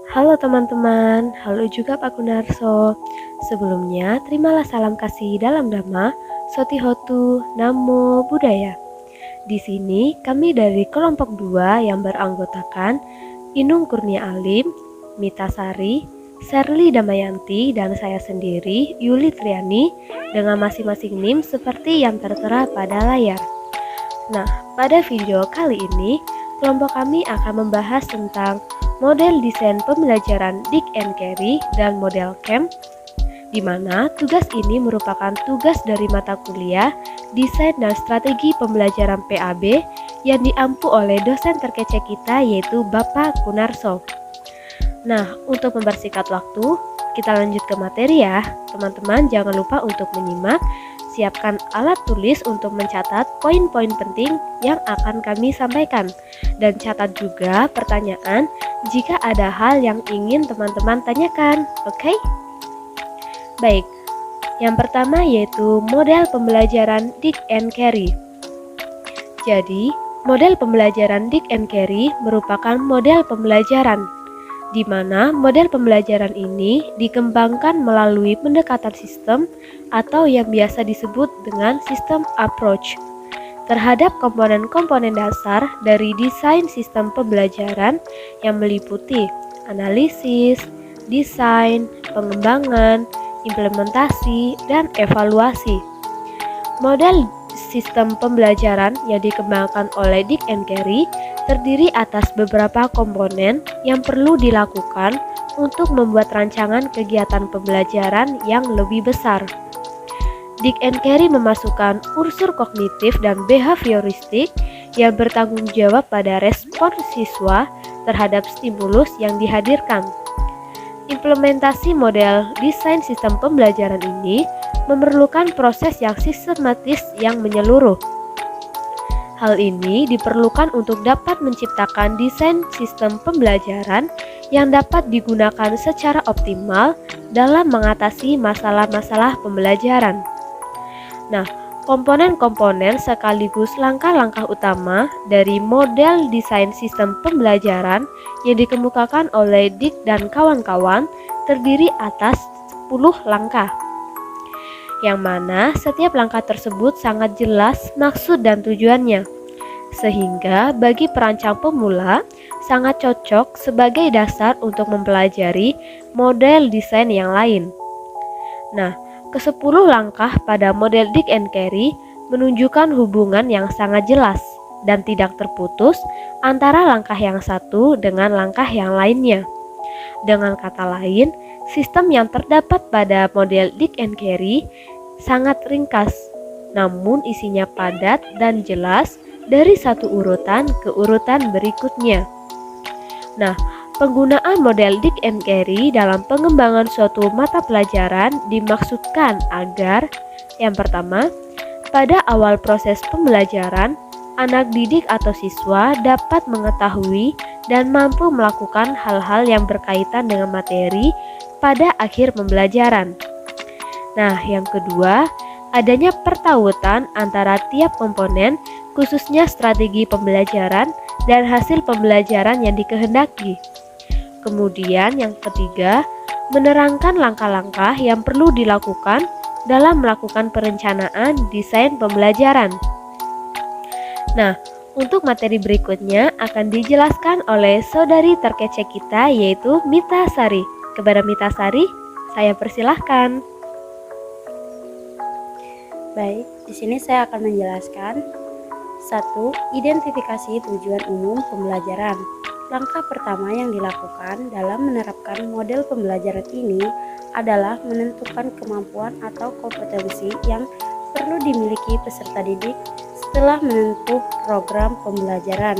Halo teman-teman, halo juga Pak Gunarso. Sebelumnya, terimalah salam kasih dalam nama Sotihotu Namo Buddhaya. Di sini kami dari kelompok 2 yang beranggotakan Inung Kurnia Alim, Mita Sari, Sherly Damayanti, dan saya sendiri, Yuli Triani, dengan masing-masing NIM seperti yang tertera pada layar. Nah, pada video kali ini, kelompok kami akan membahas tentang model desain pembelajaran Dick and Carey dan model CAMP, di mana tugas ini merupakan tugas dari mata kuliah Desain dan Strategi Pembelajaran PAB yang diampu oleh dosen terkece kita yaitu Bapak Gunarso. Nah, untuk mempersingkat waktu, kita lanjut ke materi ya. Teman-teman jangan lupa untuk menyimak, siapkan alat tulis untuk mencatat poin-poin penting yang akan kami sampaikan. Dan catat juga pertanyaan jika ada hal yang ingin teman-teman tanyakan, oke? Baik, yang pertama yaitu model pembelajaran Dick and Carey. Jadi, model pembelajaran Dick and Carey merupakan model pembelajaran di mana model pembelajaran ini dikembangkan melalui pendekatan sistem atau yang biasa disebut dengan sistem approach terhadap komponen-komponen dasar dari desain sistem pembelajaran yang meliputi analisis, desain, pengembangan, implementasi, dan evaluasi. Model sistem pembelajaran yang dikembangkan oleh Dick and Carey terdiri atas beberapa komponen yang perlu dilakukan untuk membuat rancangan kegiatan pembelajaran yang lebih besar. Dick and Carey memasukkan unsur kognitif dan behavioristik yang bertanggung jawab pada respons siswa terhadap stimulus yang dihadirkan. Implementasi model desain sistem pembelajaran ini memerlukan proses yang sistematis yang menyeluruh. Hal ini diperlukan untuk dapat menciptakan desain sistem pembelajaran yang dapat digunakan secara optimal dalam mengatasi masalah-masalah pembelajaran. Nah, komponen-komponen sekaligus langkah-langkah utama dari model desain sistem pembelajaran yang dikemukakan oleh Dick dan kawan-kawan terdiri atas 10 langkah. Yang mana setiap langkah tersebut sangat jelas maksud dan tujuannya, sehingga bagi perancang pemula sangat cocok sebagai dasar untuk mempelajari model desain yang lain. Nah, ke-10 langkah pada model Dick and Carey menunjukkan hubungan yang sangat jelas dan tidak terputus antara langkah yang satu dengan langkah yang lainnya. Dengan kata lain, sistem yang terdapat pada model Dick and Carey sangat ringkas, namun isinya padat dan jelas dari satu urutan ke urutan berikutnya. Nah, penggunaan model Dick and Carey dalam pengembangan suatu mata pelajaran dimaksudkan agar yang pertama, pada awal proses pembelajaran, anak didik atau siswa dapat mengetahui dan mampu melakukan hal-hal yang berkaitan dengan materi pada akhir pembelajaran. Nah, yang kedua, adanya pertautan antara tiap komponen, khususnya strategi pembelajaran dan hasil pembelajaran yang dikehendaki. Kemudian yang ketiga, menerangkan langkah-langkah yang perlu dilakukan dalam melakukan perencanaan desain pembelajaran. Nah, untuk materi berikutnya akan dijelaskan oleh saudari terkece kita yaitu Mita Sari. Kepada Mita Sari, saya persilahkan. Baik, di sini saya akan menjelaskan 1. Identifikasi tujuan umum pembelajaran. Langkah pertama yang dilakukan dalam menerapkan model pembelajaran ini adalah menentukan kemampuan atau kompetensi yang perlu dimiliki peserta didik setelah menempuh program pembelajaran.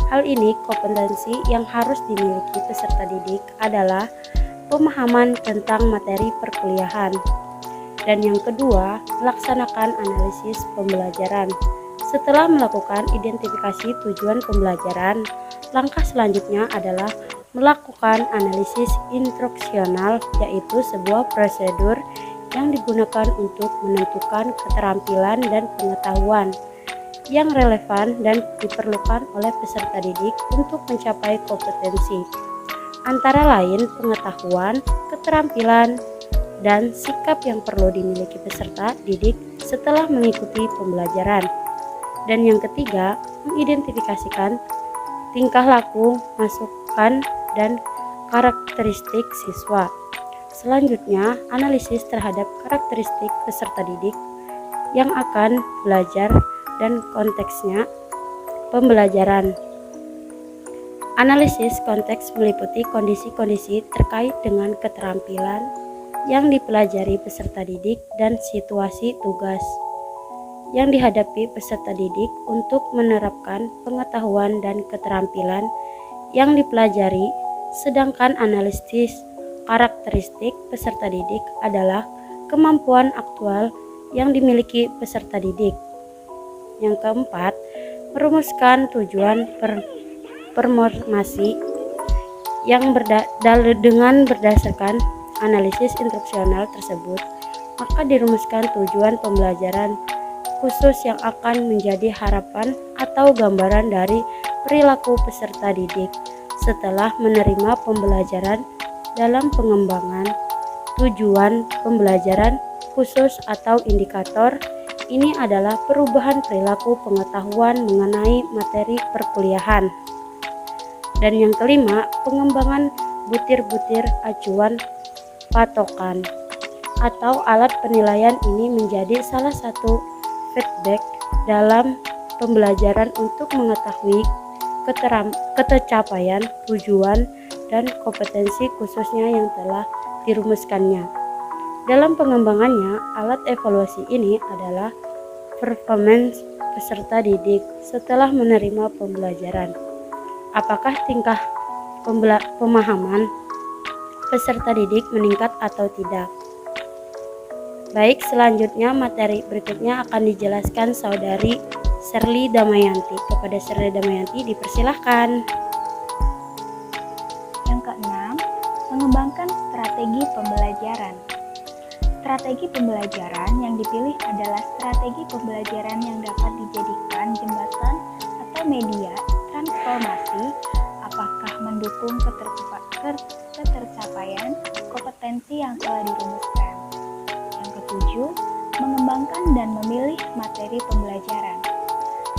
Hal ini kompetensi yang harus dimiliki peserta didik adalah pemahaman tentang materi perkuliahan. Dan yang kedua, melaksanakan analisis pembelajaran. Setelah melakukan identifikasi tujuan pembelajaran, langkah selanjutnya adalah melakukan analisis instruksional, yaitu sebuah prosedur yang digunakan untuk menentukan keterampilan dan pengetahuan yang relevan dan diperlukan oleh peserta didik untuk mencapai kompetensi. antara lain pengetahuan, keterampilan, dan sikap yang perlu dimiliki peserta didik setelah mengikuti pembelajaran. Dan yang ketiga, mengidentifikasikan tingkah laku, masukan, dan karakteristik siswa. Selanjutnya, analisis terhadap karakteristik peserta didik yang akan belajar dan konteksnya pembelajaran. Analisis konteks meliputi kondisi-kondisi terkait dengan keterampilan yang dipelajari peserta didik dan situasi tugas yang dihadapi peserta didik untuk menerapkan pengetahuan dan keterampilan yang dipelajari, sedangkan analisis karakteristik peserta didik adalah kemampuan aktual yang dimiliki peserta didik. Yang keempat, merumuskan tujuan formasi yang dengan berdasarkan analisis instruksional tersebut, maka dirumuskan tujuan pembelajaran khusus yang akan menjadi harapan atau gambaran dari perilaku peserta didik setelah menerima pembelajaran dalam pengembangan tujuan pembelajaran khusus atau indikator. Ini adalah perubahan perilaku pengetahuan mengenai materi perkuliahan. Dan yang kelima, pengembangan butir-butir acuan patokan atau alat penilaian ini menjadi salah satu feedback dalam pembelajaran untuk mengetahui ketercapaian tujuan dan kompetensi khususnya yang telah dirumuskannya. Dalam pengembangannya, alat evaluasi ini adalah performance peserta didik setelah menerima pembelajaran. Apakah tingkah pemahaman peserta didik meningkat atau tidak? Baik, selanjutnya materi berikutnya akan dijelaskan Saudari Sherly Damayanti. Kepada Sherly Damayanti dipersilahkan. Yang keenam, mengembangkan strategi pembelajaran. Strategi pembelajaran yang dipilih adalah strategi pembelajaran yang dapat dijadikan jembatan atau media transformasi, apakah mendukung ketercapaian kompetensi yang telah dirumuskan. Yang ketujuh, mengembangkan dan memilih materi pembelajaran.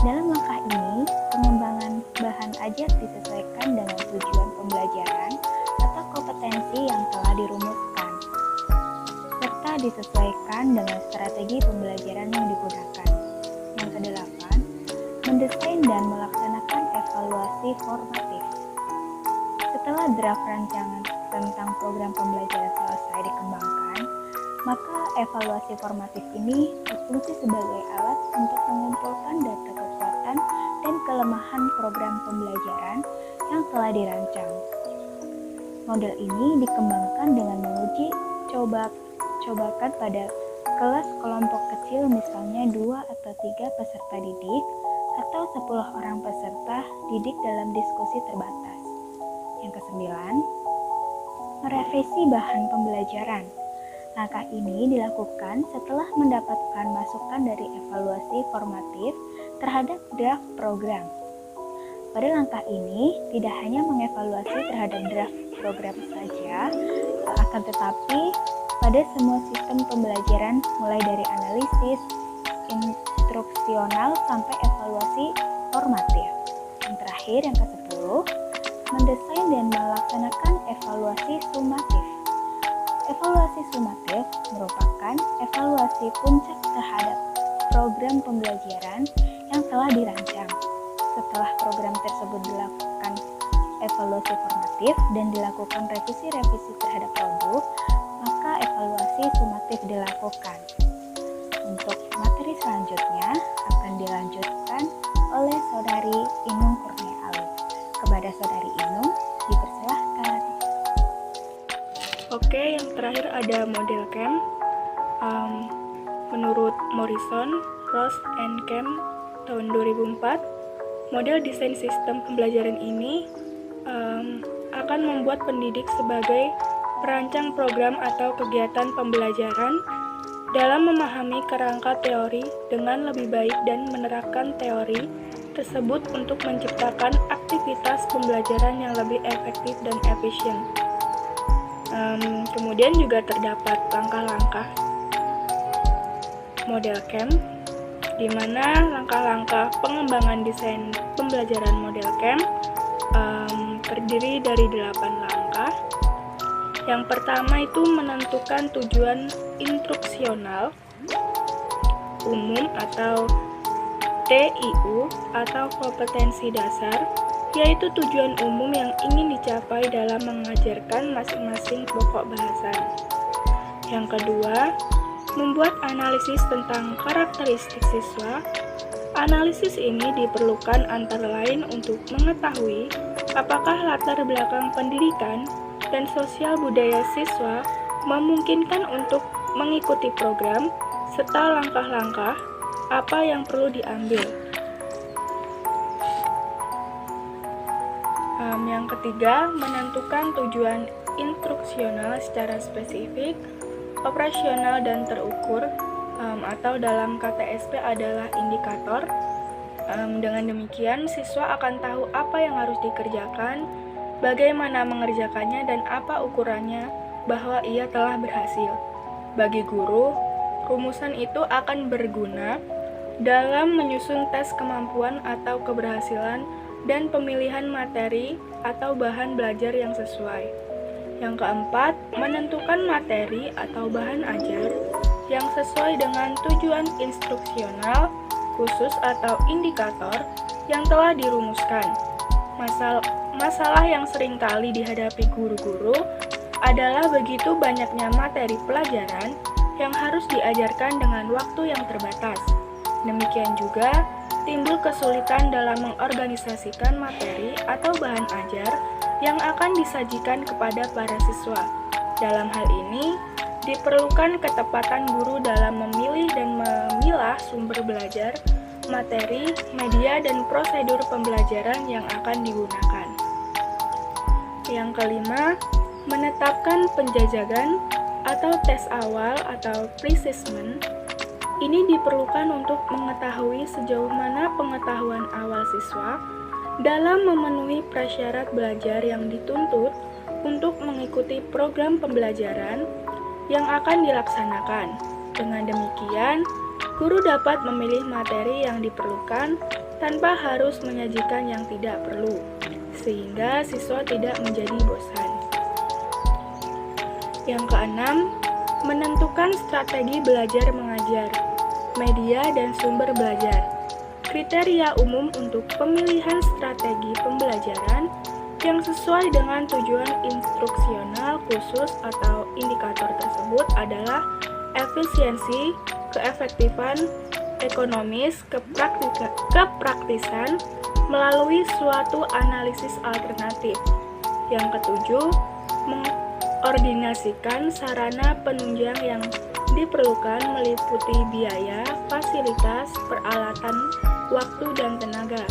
Dalam langkah ini, pengembangan bahan ajar disesuaikan dengan tujuan pembelajaran atau kompetensi yang telah dirumuskan, serta disesuaikan dengan strategi pembelajaran yang digunakan. Yang kedelapan, mendesain dan melaksanakan evaluasi formatif. Setelah draft rancangan tentang program pembelajaran selesai dikembangkan, maka evaluasi formatif ini berfungsi sebagai alat untuk mengumpulkan data kekuatan dan kelemahan program pembelajaran yang telah dirancang. Model ini dikembangkan dengan menguji cobakan pada kelas kelompok kecil, misalnya 2 atau 3 peserta didik atau 10 orang peserta didik dalam diskusi terbatas. Yang kesembilan, merevisi bahan pembelajaran. Langkah ini dilakukan setelah mendapatkan masukan dari evaluasi formatif terhadap draft program. Pada langkah ini, tidak hanya mengevaluasi terhadap draft program saja, akan tetapi pada semua sistem pembelajaran mulai dari analisis, instruksional, sampai evaluasi formatif. Yang terakhir, yang ke-10, mendesain dan melaksanakan evaluasi sumatif. Evaluasi sumatif merupakan evaluasi puncak terhadap program pembelajaran yang telah dirancang. Setelah program tersebut dilakukan evaluasi formatif dan dilakukan revisi-revisi terhadap produk, maka evaluasi sumatif dilakukan. Untuk materi selanjutnya akan dilanjutkan oleh Saudari Inung Kurnia Alif. Kepada Saudari Inung, dipersilahkan. Oke, yang terakhir ada model camp. Menurut Morrison, Ross and Camp tahun 2004, model desain sistem pembelajaran ini akan membuat pendidik sebagai perancang program atau kegiatan pembelajaran dalam memahami kerangka teori dengan lebih baik dan menerapkan teori tersebut untuk menciptakan aktivitas pembelajaran yang lebih efektif dan efisien. Kemudian juga terdapat langkah-langkah model CAM, di mana langkah-langkah pengembangan desain pembelajaran model CAM terdiri dari 8 langkah. Yang pertama itu menentukan tujuan instruksional umum atau TIU atau kompetensi dasar, yaitu tujuan umum yang ingin dicapai dalam mengajarkan masing-masing pokok bahasan. Yang kedua, membuat analisis tentang karakteristik siswa. Analisis ini diperlukan antara lain untuk mengetahui apakah latar belakang pendidikan dan sosial budaya siswa memungkinkan untuk mengikuti program, serta langkah-langkah apa yang perlu diambil. Yang ketiga, menentukan tujuan instruksional secara spesifik, operasional dan terukur, atau dalam KTSP adalah indikator. Dengan demikian, siswa akan tahu apa yang harus dikerjakan, bagaimana mengerjakannya, dan apa ukurannya bahwa ia telah berhasil. Bagi guru, rumusan itu akan berguna dalam menyusun tes kemampuan atau keberhasilan dan pemilihan materi atau bahan belajar yang sesuai. Yang keempat, menentukan materi atau bahan ajar yang sesuai dengan tujuan instruksional khusus atau indikator yang telah dirumuskan. Masalah yang seringkali dihadapi guru-guru adalah begitu banyaknya materi pelajaran yang harus diajarkan dengan waktu yang terbatas. Demikian juga, timbul kesulitan dalam mengorganisasikan materi atau bahan ajar yang akan disajikan kepada para siswa. Dalam hal ini, diperlukan ketepatan guru dalam memilih dan memilah sumber belajar, materi, media, dan prosedur pembelajaran yang akan digunakan. Yang kelima, menetapkan penjajakan atau tes awal atau pre-assessment. Ini diperlukan untuk mengetahui sejauh mana pengetahuan awal siswa dalam memenuhi prasyarat belajar yang dituntut untuk mengikuti program pembelajaran yang akan dilaksanakan. Dengan demikian, guru dapat memilih materi yang diperlukan tanpa harus menyajikan yang tidak perlu, sehingga siswa tidak menjadi bosan. Yang keenam, menentukan strategi belajar mengajar, media dan sumber belajar. Kriteria umum untuk pemilihan strategi pembelajaran yang sesuai dengan tujuan instruksional khusus atau indikator tersebut adalah efisiensi, keefektifan, ekonomis, kepraktisan melalui suatu analisis alternatif. Yang ketujuh, mengordinasikan sarana penunjang yang diperlukan meliputi biaya, fasilitas, peralatan, waktu, dan tenaga.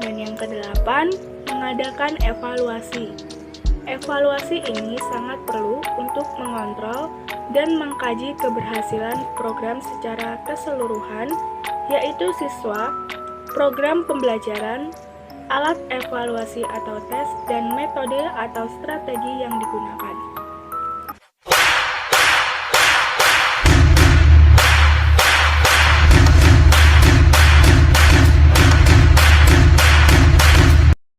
Dan yang kedelapan, mengadakan evaluasi. Evaluasi ini sangat perlu untuk mengontrol dan mengkaji keberhasilan program secara keseluruhan, yaitu siswa, program pembelajaran, alat evaluasi atau tes, dan metode atau strategi yang digunakan.